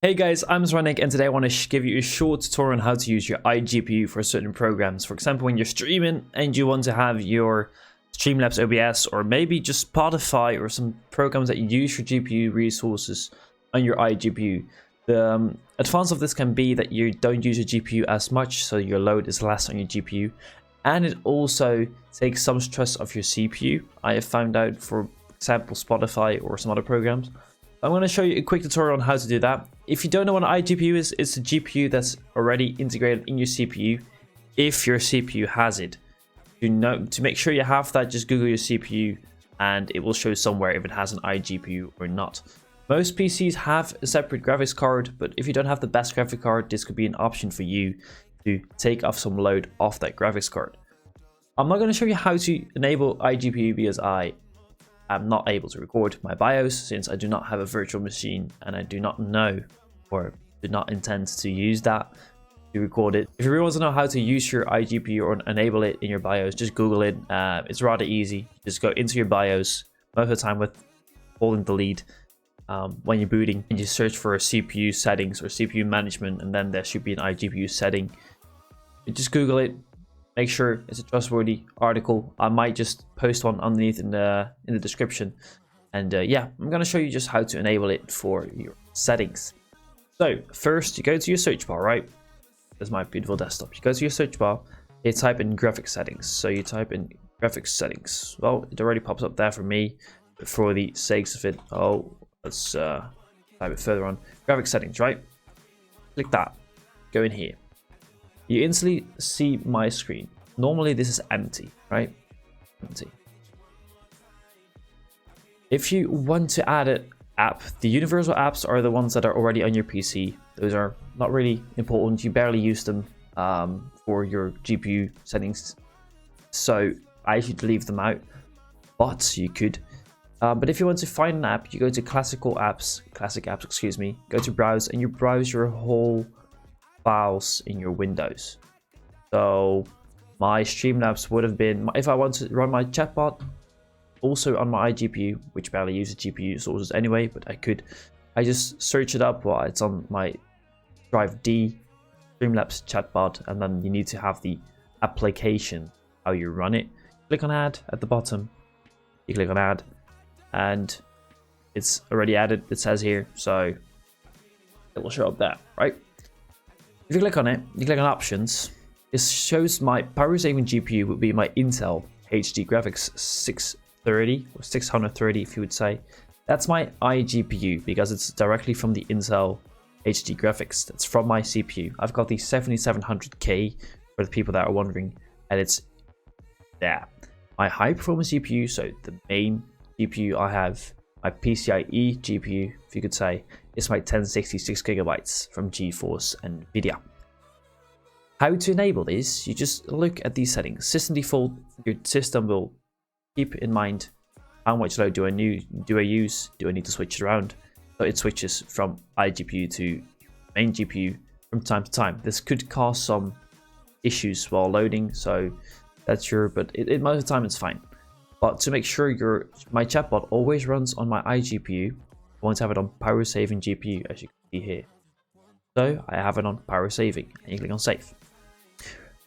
Hey guys, I'm Zranik, and today I want to give you a short tutorial on how to use your iGPU for certain programs. For example, when you're streaming and you want to have your Streamlabs OBS or maybe just Spotify or some programs that you use your GPU resources on your iGPU. The advantage of this can be that you don't use your GPU as much, so your load is less on your GPU. And it also takes some stress off your CPU. I have found out, for example, Spotify or some other programs. I'm going to show you a quick tutorial on how to do that. If you don't know what an iGPU is, it's a GPU that's already integrated in your CPU if your CPU has it. To make sure you have that, just Google your CPU and it will show somewhere if it has an iGPU or not. Most PCs have a separate graphics card, but if you don't have the best graphics card, this could be an option for you to take off some load off that graphics card. I'm not going to show you how to enable iGPU because I'm not able to record my BIOS since I do not have a virtual machine and I do not know or do not intend to use that to record it. If you really want to know how to use your iGPU or enable it in your BIOS, just Google it. It's rather easy. Just go into your BIOS most of the time with holding delete when you're booting, and you search for CPU settings or CPU management, and then there should be an iGPU setting. You just Google it. Make sure it's a trustworthy article. I might just post one underneath in the description. And yeah, I'm going to show you just how to enable it for your settings. So first, you go to your search bar, right? There's my beautiful desktop. You go to your search bar, you type in graphics settings. So you type in graphics settings. Well, it already pops up there for me, but for the sakes of it, let's type it further on. Graphics settings, right? Click that. Go in here. You instantly see my screen. Normally this is empty, right? Empty. If you want to add an app, the universal apps are the ones that are already on your PC. Those are not really important. You barely use them for your GPU settings. So I should leave them out, but you could. But if you want to find an app, you go to classic apps, go to browse, and you browse your whole files in your Windows. So my Streamlabs would have been, if I want to run my chatbot also on my iGPU, which barely uses GPU sources anyway, but I just search it up while it's on my drive D, Streamlabs chatbot, and then you need to have the application, how you run it. Click on add at the bottom, you click on add, and it's already added, it says here, so it will show up there, right? If you click on it, you click on options, it shows my power saving GPU would be my Intel HD graphics 630 or 630 if you would say. That's my iGPU because it's directly from the Intel HD graphics. That's from my CPU. I've got the 7700K for the people that are wondering, and it's there. My high performance GPU, so the main GPU I have, my PCIe GPU, if you could say, is my 1066 gigabytes from GeForce and NVIDIA. How to enable this? You just look at these settings. System default, your system will keep in mind how much load do I use? Do I need to switch it around? So it switches from iGPU to main GPU from time to time. This could cause some issues while loading, so that's sure, but most of the time it's fine. But to make sure my chatbot always runs on my iGPU, I want to have it on power saving GPU, as you can see here. So I have it on power saving, and you click on save.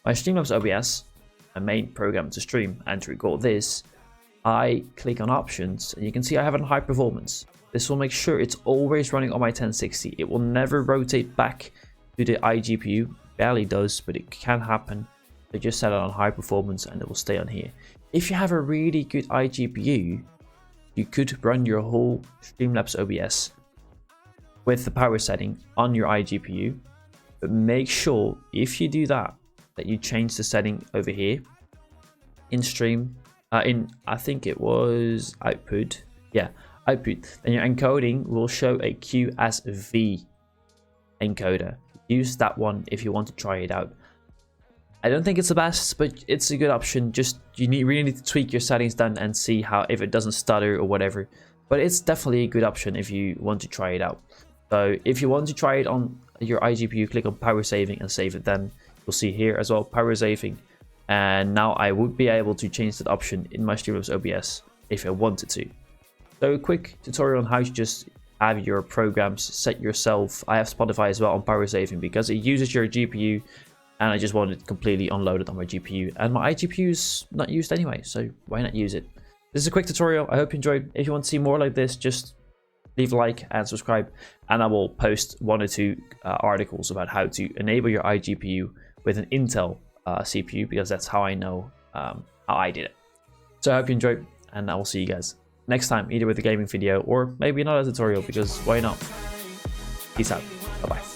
My Streamlabs OBS, my main program to stream and to record this, I click on options, and you can see I have it on high performance. This will make sure it's always running on my 1060. It will never rotate back to the iGPU, barely does, but it can happen. So just set it on high performance and it will stay on here. If you have a really good iGPU, you could run your whole Streamlabs OBS with the power setting on your iGPU, but make sure if you do that you change the setting over here in stream, I think it was output, yeah, output. Then your encoding will show a QSV encoder. Use that one if you want to try it out. I don't think it's the best, but it's a good option. Just really need to tweak your settings down and see if it doesn't stutter or whatever. But it's definitely a good option if you want to try it out. So if you want to try it on your iGPU, click on power saving and save it. Then you'll see here as well power saving. And now I would be able to change that option in my Streamlabs OBS if I wanted to. So a quick tutorial on how to just have your programs set yourself. I have Spotify as well on power saving because it uses your GPU, and I just want it completely unloaded on my GPU, and my iGPU is not used anyway, so why not use it? This is a quick tutorial. I hope you enjoyed. If you want to see more like this, just leave a like and subscribe, and I will post 1 or 2 articles about how to enable your iGPU with an Intel CPU, because that's how I know how I did it. So I hope you enjoyed, and I will see you guys next time, either with a gaming video or maybe another tutorial, because why not? Peace out. Bye bye.